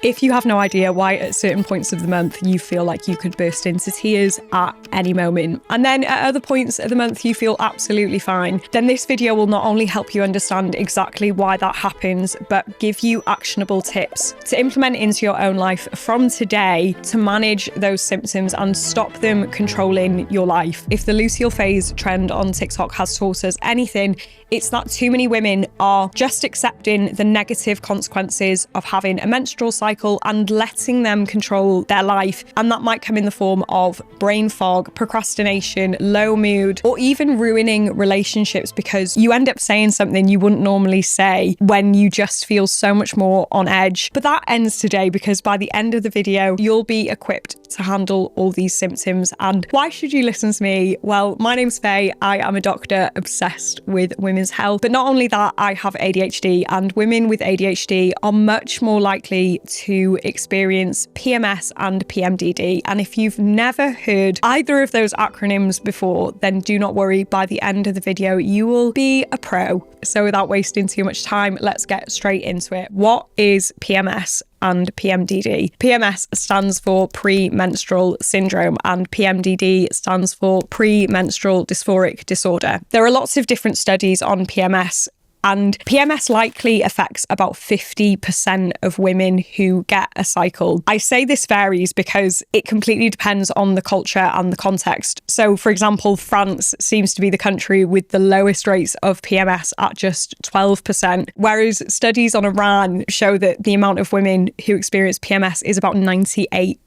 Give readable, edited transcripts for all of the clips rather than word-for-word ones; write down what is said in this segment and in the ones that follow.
If you have no idea why at certain points of the month you feel like you could burst into tears at any moment, and then at other points of the month you feel absolutely fine, then this video will not only help you understand exactly why that happens, but give you actionable tips to implement into your own life from today to manage those symptoms and stop them controlling your life. If the luteal phase trend on TikTok has taught us anything, it's that too many women are just accepting the negative consequences of having a menstrual cycle and letting them control their life. And that might come in the form of brain fog, procrastination, low mood, or even ruining relationships because you end up saying something you wouldn't normally say when you just feel so much more on edge. But that ends today because by the end of the video, you'll be equipped to handle all these symptoms. And why should you listen to me? Well, my name's Faye. I am a doctor obsessed with women's health. But not only that, I have ADHD, and women with ADHD are much more likely to experience PMS and PMDD. And if you've never heard either of those acronyms before, then do not worry. By the end of the video, you will be a pro. So without wasting too much time, let's get straight into it. What is PMS and PMDD? PMS stands for premenstrual syndrome and PMDD stands for premenstrual dysphoric disorder. There are lots of different studies on PMS, and PMS likely affects about 50% of women who get a cycle. I say this varies because it completely depends on the culture and the context. So, for example, France seems to be the country with the lowest rates of PMS at just 12%, whereas studies on Iran show that the amount of women who experience PMS is about 98%.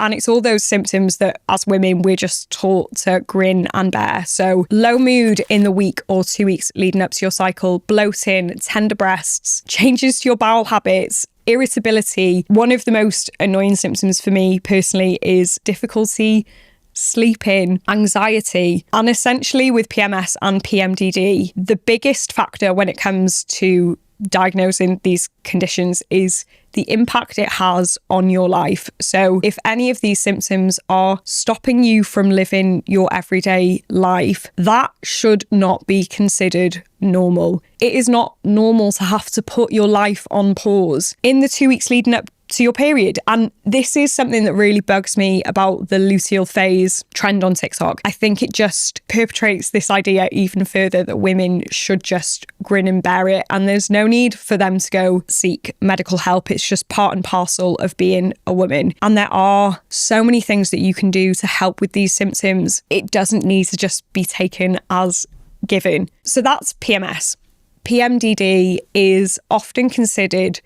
And it's all those symptoms that as women we're just taught to grin and bear. So low mood in the week or 2 weeks leading up to your cycle, bloating, tender breasts, changes to your bowel habits, irritability. One of the most annoying symptoms for me personally is difficulty sleeping, anxiety. And essentially with PMS and PMDD, the biggest factor when it comes to diagnosing these conditions is the impact it has on your life. So if any of these symptoms are stopping you from living your everyday life, that should not be considered normal. It is not normal to have to put your life on pause in the 2 weeks leading up to your period. And this is something that really bugs me about the luteal phase trend on TikTok. I think it just perpetrates this idea even further that women should just grin and bear it, and there's no need for them to go seek medical help. It's just part and parcel of being a woman. And there are so many things that you can do to help with these symptoms. It doesn't need to just be taken as given. So that's PMS. PMDD is often considered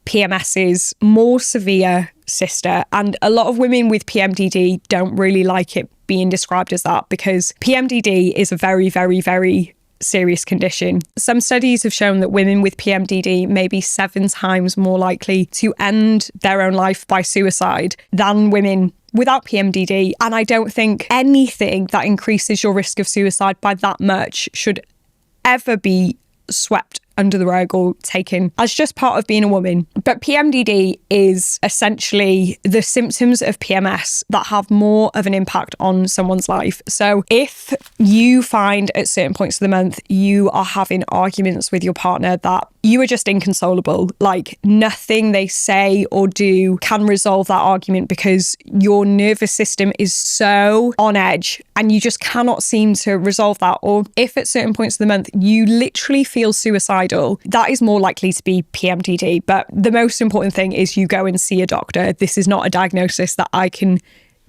PMS's more severe sister, and a lot of women with PMDD don't really like it being described as that because PMDD is a very, very, very serious condition. Some studies have shown that women with PMDD may be 7 times more likely to end their own life by suicide than women without PMDD. And I don't think anything that increases your risk of suicide by that much should ever be swept under the rug or taken as just part of being a woman. But PMDD is essentially the symptoms of PMS that have more of an impact on someone's life. So if you find at certain points of the month you are having arguments with your partner that you are just inconsolable, like nothing they say or do can resolve that argument because your nervous system is so on edge and you just cannot seem to resolve that. Or if at certain points of the month you literally feel suicidal, that is more likely to be PMDD. But the most important thing is you go and see a doctor. This is not a diagnosis that I can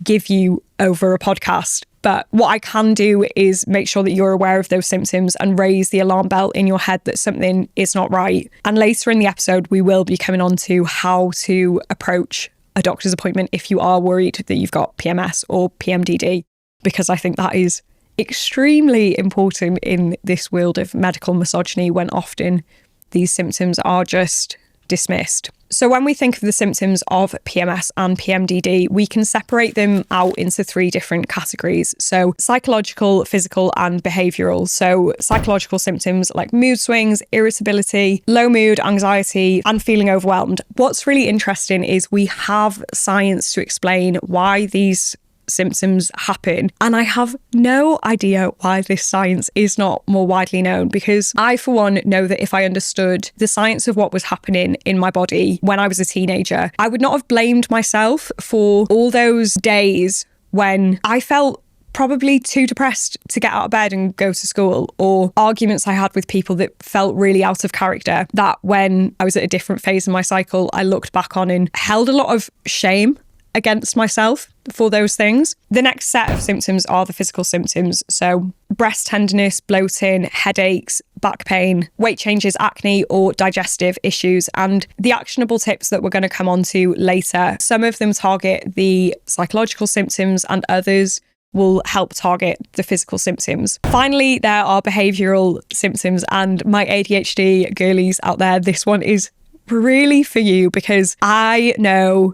give you over a podcast. But what I can do is make sure that you're aware of those symptoms and raise the alarm bell in your head that something is not right. And later in the episode, we will be coming on to how to approach a doctor's appointment if you are worried that you've got PMS or PMDD, because I think that is extremely important in this world of medical misogyny when often these symptoms are just dismissed. So when we think of the symptoms of PMS and PMDD, we can separate them out into 3 different categories. So psychological, physical, and behavioural. So psychological symptoms like mood swings, irritability, low mood, anxiety, and feeling overwhelmed. What's really interesting is we have science to explain why these symptoms happen. And I have no idea why this science is not more widely known, because I, for one, know that if I understood the science of what was happening in my body when I was a teenager, I would not have blamed myself for all those days when I felt probably too depressed to get out of bed and go to school, or arguments I had with people that felt really out of character, that when I was at a different phase in my cycle, I looked back on and held a lot of shame against myself for those things. The next set of symptoms are the physical symptoms. So breast tenderness, bloating, headaches, back pain, weight changes, acne, or digestive issues. And the actionable tips that we're going to come on to later, some of them target the psychological symptoms and others will help target the physical symptoms. Finally, there are behavioural symptoms, and my ADHD girlies out there, this one is really for you, because I know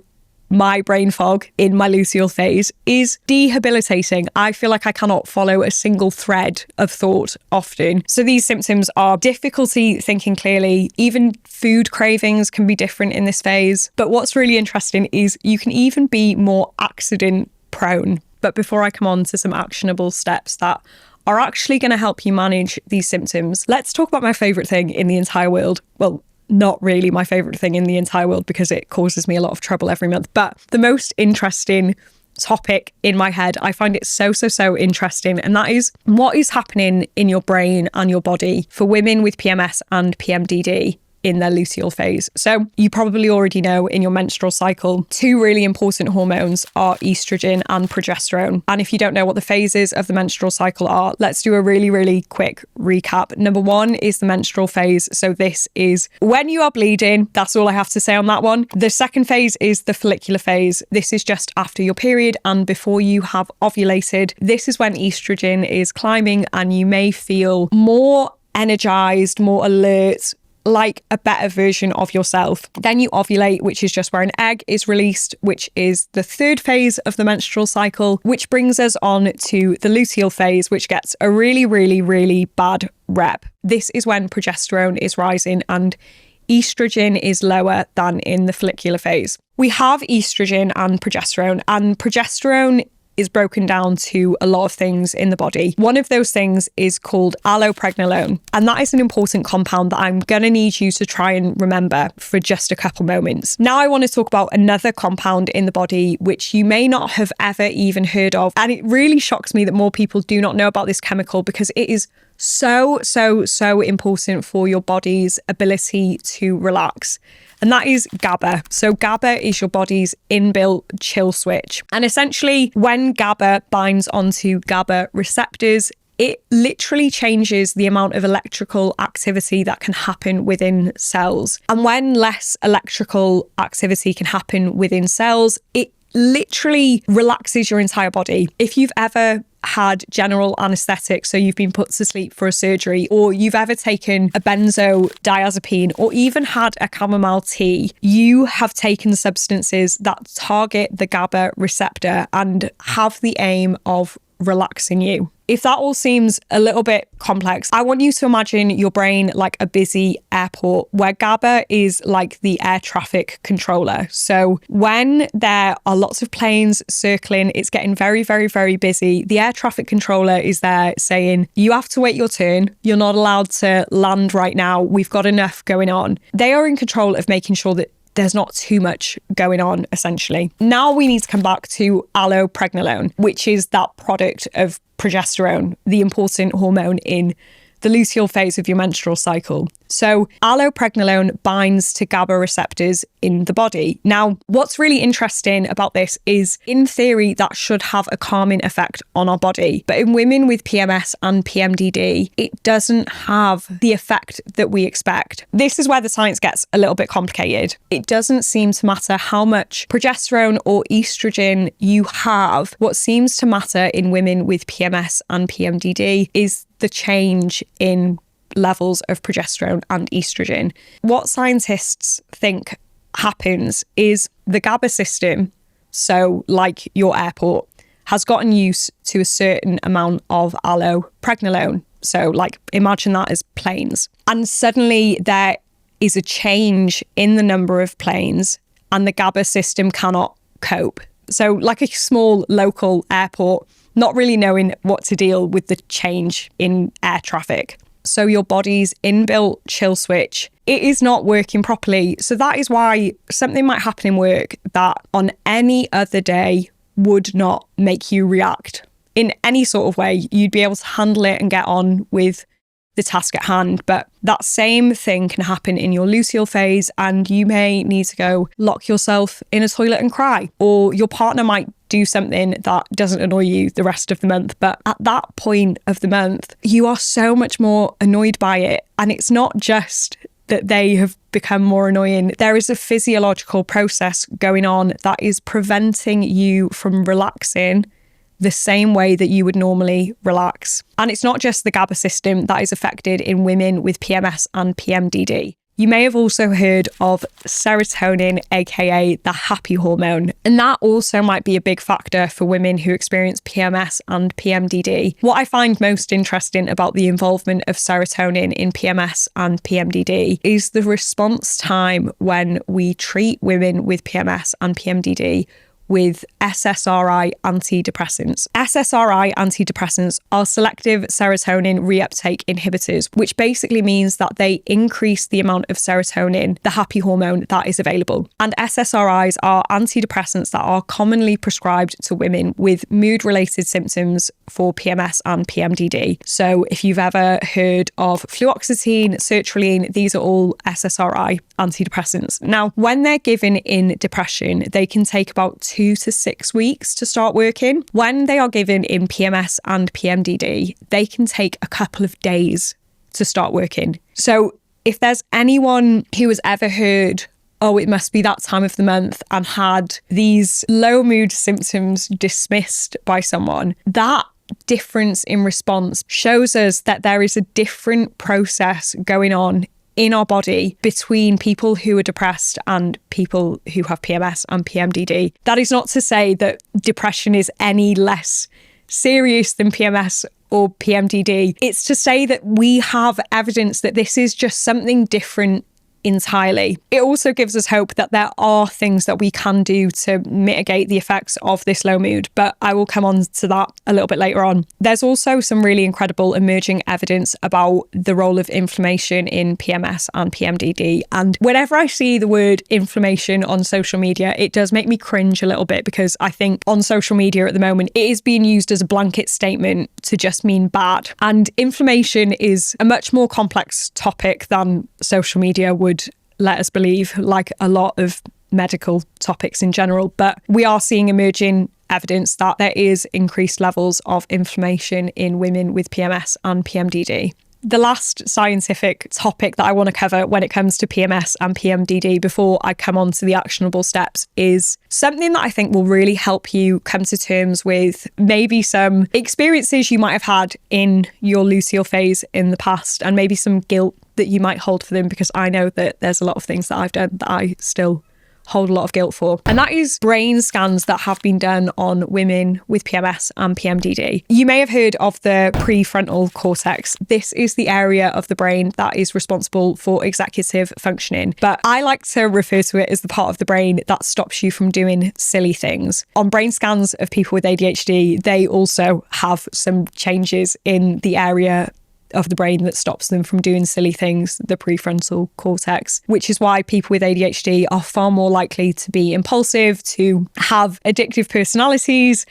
my brain fog in my luteal phase is debilitating. I feel like I cannot follow a single thread of thought often. So these symptoms are difficulty thinking clearly. Even food cravings can be different in this phase. But what's really interesting is you can even be more accident prone. But before I come on to some actionable steps that are actually going to help you manage these symptoms, let's talk about my favourite thing in the entire world. Well, not really my favourite thing in the entire world, because it causes me a lot of trouble every month. But the most interesting topic in my head, I find it so interesting. And that is what is happening in your brain and your body for women with PMS and PMDD in their luteal phase. So you probably already know in your menstrual cycle, two really important hormones are estrogen and progesterone. And if you don't know what the phases of the menstrual cycle are, let's do a really quick recap. Number one is the menstrual phase. So this is when you are bleeding. That's all I have to say on that one. The second phase is the follicular phase. This is just after your period and before you have ovulated. This is when estrogen is climbing and you may feel more energized, more alert, like a better version of yourself. Then you ovulate, which is just where an egg is released, which is the third phase of the menstrual cycle, which brings us on to the luteal phase, which gets a really bad rep. This is when progesterone is rising and estrogen is lower than in the follicular phase. We have estrogen and progesterone is broken down to a lot of things in the body. One of those things is called allopregnanolone, and that is an important compound that I'm going to need you to try and remember for just a couple moments. Now I want to talk about another compound in the body which you may not have ever even heard of, and it really shocks me that more people do not know about this chemical, because it is so important for your body's ability to relax. And that is GABA. So GABA is your body's inbuilt chill switch. And essentially, when GABA binds onto GABA receptors, it literally changes the amount of electrical activity that can happen within cells. And when less electrical activity can happen within cells, it literally relaxes your entire body. If you've ever had general anesthetic, so you've been put to sleep for a surgery, or you've ever taken a benzodiazepine, or even had a chamomile tea, you have taken substances that target the GABA receptor and have the aim of relaxing you. If that all seems a little bit complex, I want you to imagine your brain like a busy airport where GABA is like the air traffic controller. So when there are lots of planes circling, it's getting very busy. The air traffic controller is there saying, you have to wait your turn. You're not allowed to land right now. We've got enough going on. They are in control of making sure that there's not too much going on, essentially. Now we need to come back to allopregnanolone, which is that product of progesterone, the important hormone in the luteal phase of your menstrual cycle. So allopregnanolone binds to GABA receptors in the body. Now, what's really interesting about this is, in theory, that should have a calming effect on our body. But in women with PMS and PMDD, it doesn't have the effect that we expect. This is where the science gets a little bit complicated. It doesn't seem to matter how much progesterone or estrogen you have. What seems to matter in women with PMS and PMDD is the change in levels of progesterone and estrogen. What scientists think happens is the GABA system, so like your airport, has gotten used to a certain amount of allopregnanolone. So like imagine that as planes. And suddenly there is a change in the number of planes and the GABA system cannot cope. So like a small local airport, not really knowing what to deal with the change in air traffic. So your body's inbuilt chill switch, it is not working properly. So that is why something might happen in work that on any other day would not make you react in any sort of way. You'd be able to handle it and get on with the task at hand. But that same thing can happen in your luteal phase, and you may need to go lock yourself in a toilet and cry, or your partner might do something that doesn't annoy you the rest of the month. But at that point of the month, you are so much more annoyed by it. And it's not just that they have become more annoying. There is a physiological process going on that is preventing you from relaxing the same way that you would normally relax. And it's not just the GABA system that is affected in women with PMS and PMDD. You may have also heard of serotonin, aka the happy hormone, and that also might be a big factor for women who experience PMS and PMDD. What I find most interesting about the involvement of serotonin in PMS and PMDD is the response time when we treat women with PMS and PMDD with SSRI antidepressants. SSRI antidepressants are selective serotonin reuptake inhibitors, which basically means that they increase the amount of serotonin, the happy hormone, that is available. And SSRIs are antidepressants that are commonly prescribed to women with mood-related symptoms for PMS and PMDD. So if you've ever heard of fluoxetine, sertraline, these are all SSRI antidepressants. Now, when they're given in depression, they can take about 2 to 6 weeks to start working. When they are given in PMS and PMDD, they can take a couple of days to start working. So if there's anyone who has ever heard, oh, it must be that time of the month, and had these low mood symptoms dismissed by someone, that difference in response shows us that there is a different process going on in our body between people who are depressed and people who have PMS and PMDD. That is not to say that depression is any less serious than PMS or PMDD. It's to say that we have evidence that this is just something different entirely. It also gives us hope that there are things that we can do to mitigate the effects of this low mood, but I will come on to that a little bit later on. There's also some really incredible emerging evidence about the role of inflammation in PMS and PMDD. And whenever I see the word inflammation on social media, it does make me cringe a little bit, because I think on social media at the moment, it is being used as a blanket statement to just mean bad. And inflammation is a much more complex topic than social media would let us believe, like a lot of medical topics in general. But we are seeing emerging evidence that there is increased levels of inflammation in women with PMS and PMDD. The last scientific topic that I want to cover when it comes to PMS and PMDD before I come on to the actionable steps is something that I think will really help you come to terms with maybe some experiences you might have had in your luteal phase in the past, and maybe some guilt that you might hold for them, because I know that there's a lot of things that I've done that I still hold a lot of guilt for. And that is brain scans that have been done on women with PMS and PMDD. You may have heard of the prefrontal cortex. This is the area of the brain that is responsible for executive functioning. But I like to refer to it as the part of the brain that stops you from doing silly things. On brain scans of people with ADHD, they also have some changes in the area of the brain that stops them from doing silly things, the prefrontal cortex, which is why people with ADHD are far more likely to be impulsive, to have addictive personalities,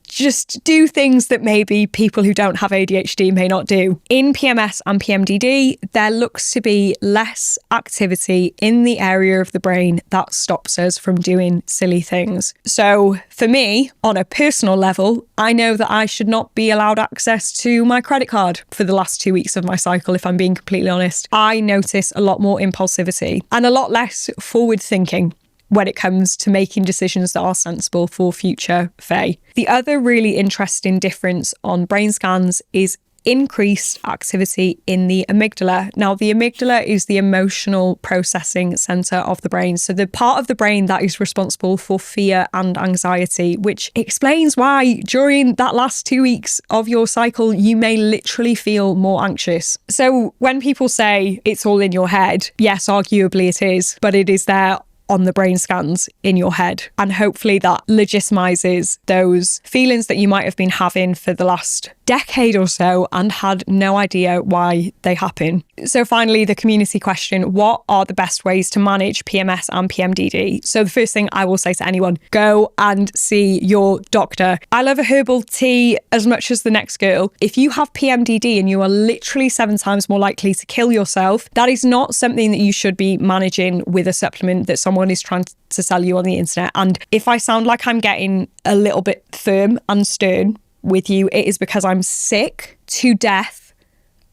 just do things that maybe people who don't have ADHD may not do. In PMS and PMDD, there looks to be less activity in the area of the brain that stops us from doing silly things. So for me, on a personal level, I know that I should not be allowed access to my credit card for the last 2 weeks of my cycle, if I'm being completely honest. I notice a lot more impulsivity and a lot less forward thinking when it comes to making decisions that are sensible for future Faye. The other really interesting difference on brain scans is increased activity in the amygdala. Now, the amygdala is the emotional processing center of the brain. So the part of the brain that is responsible for fear and anxiety, which explains why during that last 2 weeks of your cycle, you may literally feel more anxious. So when people say it's all in your head, yes, arguably it is, but it is there on the brain scans in your head. And hopefully that legitimizes those feelings that you might have been having for the last decade or so and had no idea why they happen. So finally, the community question: what are the best ways to manage PMS and PMDD? So the first thing I will say to anyone, go and see your doctor. I love a herbal tea as much as the next girl. If you have PMDD and you are literally 7 times more likely to kill yourself, that is not something that you should be managing with a supplement that someone is trying to sell you on the internet. And if I sound like I'm getting a little bit firm and stern with you, it is because I'm sick to death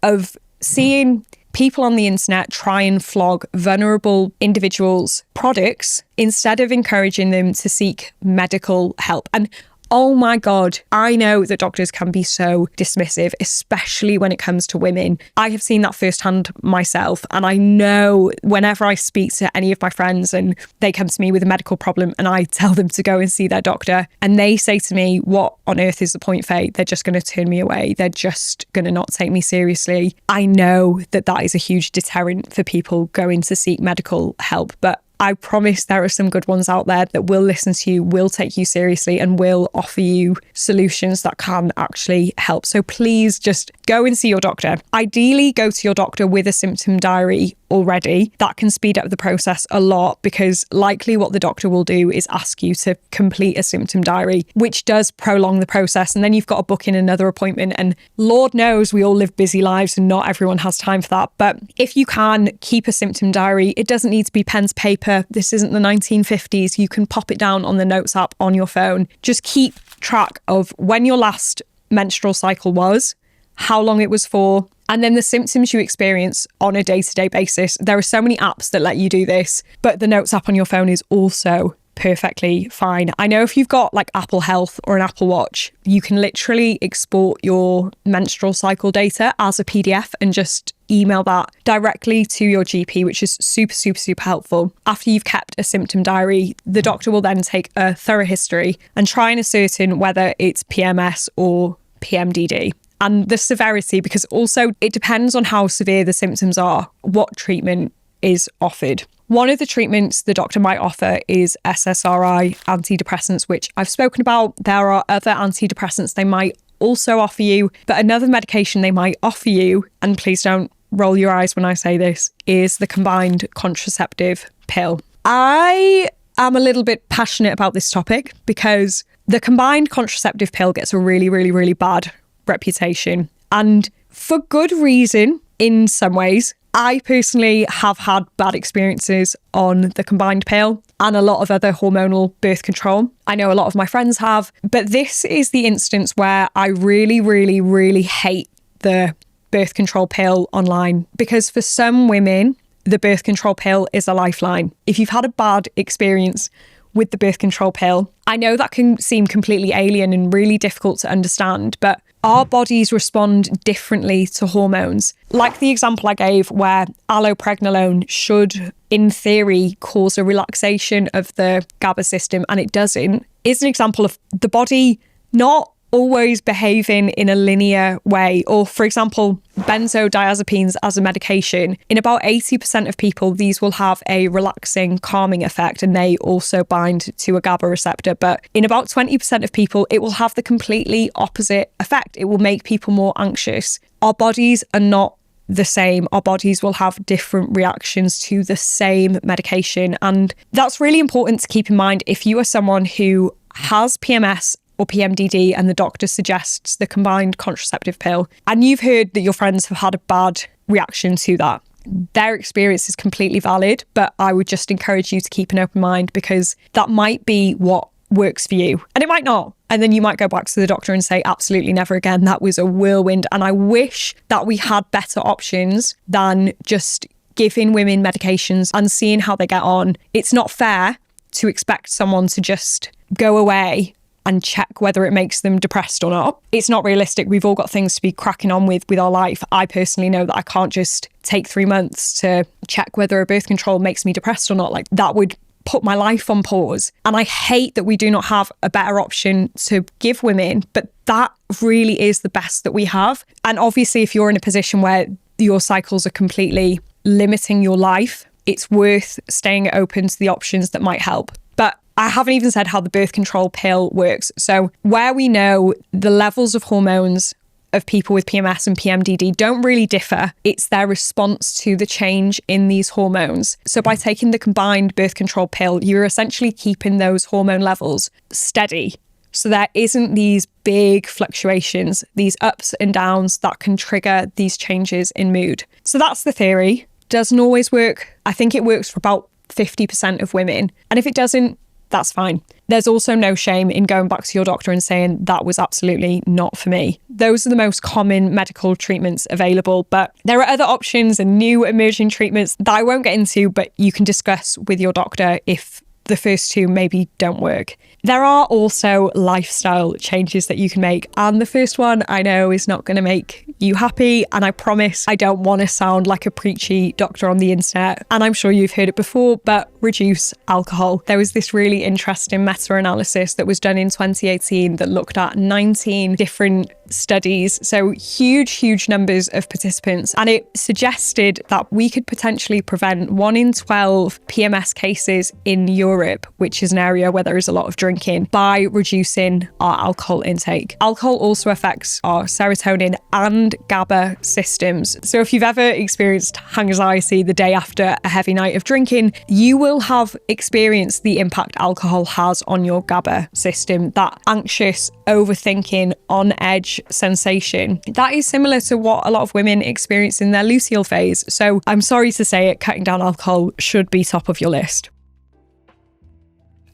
of seeing people on the internet try and flog vulnerable individuals' products instead of encouraging them to seek medical help. And oh my God, I know that doctors can be so dismissive, especially when it comes to women. I have seen that firsthand myself. And I know whenever I speak to any of my friends and they come to me with a medical problem and I tell them to go and see their doctor and they say to me, what on earth is the point, Faye? They're just going to turn me away. They're just going to not take me seriously. I know that that is a huge deterrent for people going to seek medical help, but I promise there are some good ones out there that will listen to you, will take you seriously, and will offer you solutions that can actually help. So please just go and see your doctor. Ideally, go to your doctor with a symptom diary already. That can speed up the process a lot, because likely what the doctor will do is ask you to complete a symptom diary, which does prolong the process. And then you've got to book in another appointment. And Lord knows we all live busy lives and not everyone has time for that. But if you can keep a symptom diary, it doesn't need to be pen to paper. This isn't the 1950s. You can pop it down on the notes app on your phone. Just keep track of when your last menstrual cycle was, how long it was for, and then the symptoms you experience on a day-to-day basis. There are so many apps that let you do this, but the Notes app on your phone is also perfectly fine. I know if you've got like Apple Health or an Apple Watch, you can literally export your menstrual cycle data as a PDF and just email that directly to your GP, which is super, super, super helpful. After you've kept a symptom diary, the doctor will then take a thorough history and try and ascertain whether it's PMS or PMDD. And the severity, because also it depends on how severe the symptoms are, what treatment is offered. One of the treatments the doctor might offer is SSRI antidepressants, which I've spoken about. There are other antidepressants they might also offer you, but another medication they might offer you, and please don't roll your eyes when I say this, is the combined contraceptive pill. I am a little bit passionate about this topic because the combined contraceptive pill gets a really, really, really bad reputation, and for good reason in some ways. I personally have had bad experiences on the combined pill and a lot of other hormonal birth control. I know a lot of my friends have, but this is the instance where I really, really, really hate the birth control pill online, because for some women, the birth control pill is a lifeline. If you've had a bad experience with the birth control pill, I know that can seem completely alien and really difficult to understand, but our bodies respond differently to hormones. Like the example I gave where allopregnanolone should, in theory, cause a relaxation of the GABA system, and it doesn't, is an example of the body not always behaving in a linear way. Or, for example, benzodiazepines as a medication. In about 80% of people, these will have a relaxing, calming effect, and they also bind to a GABA receptor. But in about 20% of people, it will have the completely opposite effect. It will make people more anxious. Our bodies are not the same. Our bodies will have different reactions to the same medication. And that's really important to keep in mind if you are someone who has PMS or PMDD and the doctor suggests the combined contraceptive pill, and you've heard that your friends have had a bad reaction to that. Their experience is completely valid, but I would just encourage you to keep an open mind, because that might be what works for you and it might not. And then you might go back to the doctor and say, absolutely never again. That was a whirlwind. And I wish that we had better options than just giving women medications and seeing how they get on. It's not fair to expect someone to just go away and check whether it makes them depressed or not. It's not realistic. We've all got things to be cracking on with our life. I personally know that I can't just take 3 months to check whether a birth control makes me depressed or not. Like, that would put my life on pause. And I hate that we do not have a better option to give women, but that really is the best that we have. And obviously, if you're in a position where your cycles are completely limiting your life, it's worth staying open to the options that might help. But I haven't even said how the birth control pill works. So where we know the levels of hormones of people with PMS and PMDD don't really differ, it's their response to the change in these hormones. So by taking the combined birth control pill, you're essentially keeping those hormone levels steady. So there isn't these big fluctuations, these ups and downs that can trigger these changes in mood. So that's the theory. Doesn't always work. I think it works for about 50% of women. And if it doesn't, that's fine. There's also no shame in going back to your doctor and saying that was absolutely not for me. Those are the most common medical treatments available, but there are other options and new emerging treatments that I won't get into, but you can discuss with your doctor if the first two maybe don't work. There are also lifestyle changes that you can make. And the first one I know is not going to make you happy. And I promise I don't want to sound like a preachy doctor on the internet. And I'm sure you've heard it before, but reduce alcohol. There was this really interesting meta-analysis that was done in 2018 that looked at 19 different studies. So huge numbers of participants. And it suggested that we could potentially prevent 1 in 12 PMS cases in Europe, which is an area where there is a lot of drinking, by reducing our alcohol intake. Alcohol also affects our serotonin and GABA systems. So if you've ever experienced anxiety the day after a heavy night of drinking, you will have experienced the impact alcohol has on your GABA system, that anxious, overthinking, on edge sensation. That is similar to what a lot of women experience in their luteal phase. So I'm sorry to say it, cutting down alcohol should be top of your list.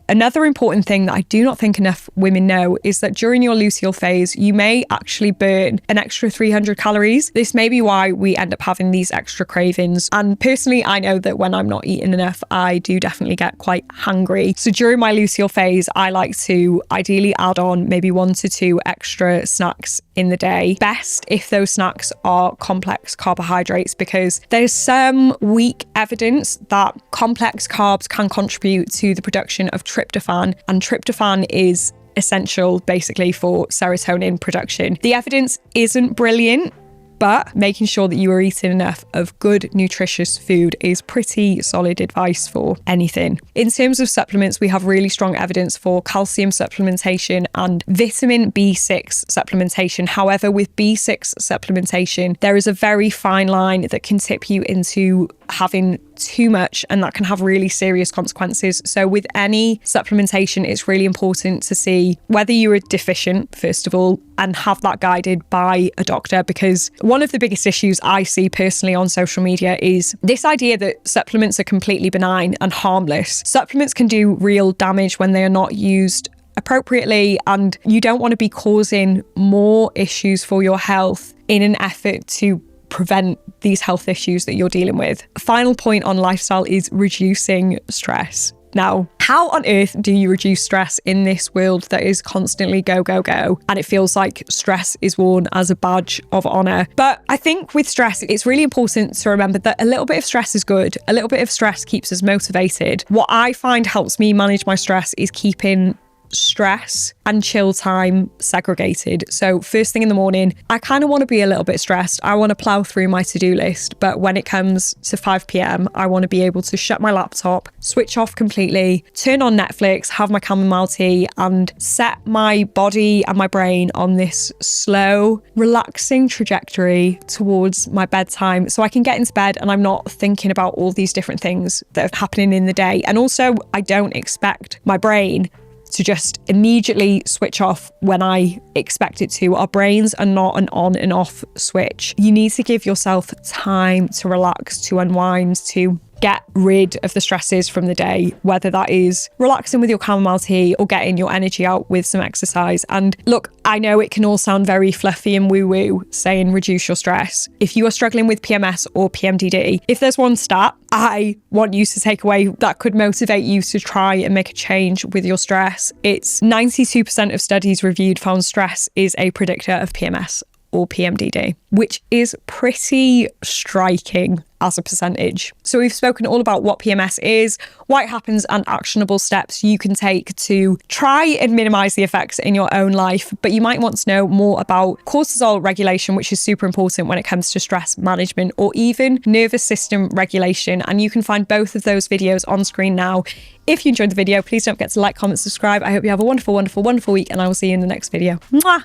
Another important thing that I do not think enough women know is that during your luteal phase, you may actually burn an extra 300 calories. This may be why we end up having these extra cravings. And personally, I know that when I'm not eating enough, I do definitely get quite hungry. So during my luteal phase, I like to ideally add on maybe 1 to 2 extra snacks in the day. Best if those snacks are complex carbohydrates, because there's some weak evidence that complex carbs can contribute to the production of tryptophan, and tryptophan is essential basically for serotonin production. The evidence isn't brilliant, but making sure that you are eating enough of good, nutritious food is pretty solid advice for anything. In terms of supplements, we have really strong evidence for calcium supplementation and vitamin B6 supplementation. However, with B6 supplementation, there is a very fine line that can tip you into having too much, and that can have really serious consequences. So with any supplementation, it's really important to see whether you are deficient, first of all, and have that guided by a doctor, because one of the biggest issues I see personally on social media is this idea that supplements are completely benign and harmless. Supplements can do real damage when they are not used appropriately, and you don't want to be causing more issues for your health in an effort to prevent these health issues that you're dealing with. A final point on lifestyle is reducing stress. Now, how on earth do you reduce stress in this world that is constantly go, go, go? And it feels like stress is worn as a badge of honor. But I think with stress, it's really important to remember that a little bit of stress is good. A little bit of stress keeps us motivated. What I find helps me manage my stress is keeping stress and chill time segregated. So first thing in the morning, I kind of want to be a little bit stressed. I want to plow through my to-do list. But when it comes to 5 p.m, I want to be able to shut my laptop, switch off completely, turn on Netflix, have my chamomile tea, and set my body and my brain on this slow, relaxing trajectory towards my bedtime, so I can get into bed and I'm not thinking about all these different things that are happening in the day. And also, I don't expect my brain to just immediately switch off when I expect it to. Our brains are not an on and off switch. You need to give yourself time to relax, to unwind, to get rid of the stresses from the day, whether that is relaxing with your chamomile tea or getting your energy out with some exercise. And look, I know it can all sound very fluffy and woo-woo saying reduce your stress. If you are struggling with PMS or PMDD, if there's one stat I want you to take away that could motivate you to try and make a change with your stress, it's 92% of studies reviewed found stress is a predictor of PMS or PMDD, which is pretty striking as a percentage. So we've spoken all about what PMS is, why it happens, and actionable steps you can take to try and minimize the effects in your own life. But you might want to know more about cortisol regulation, which is super important when it comes to stress management, or even nervous system regulation. And you can find both of those videos on screen now. If you enjoyed the video, please don't forget to like, comment, subscribe. I hope you have a wonderful, wonderful, wonderful week, and I will see you in the next video. Mwah!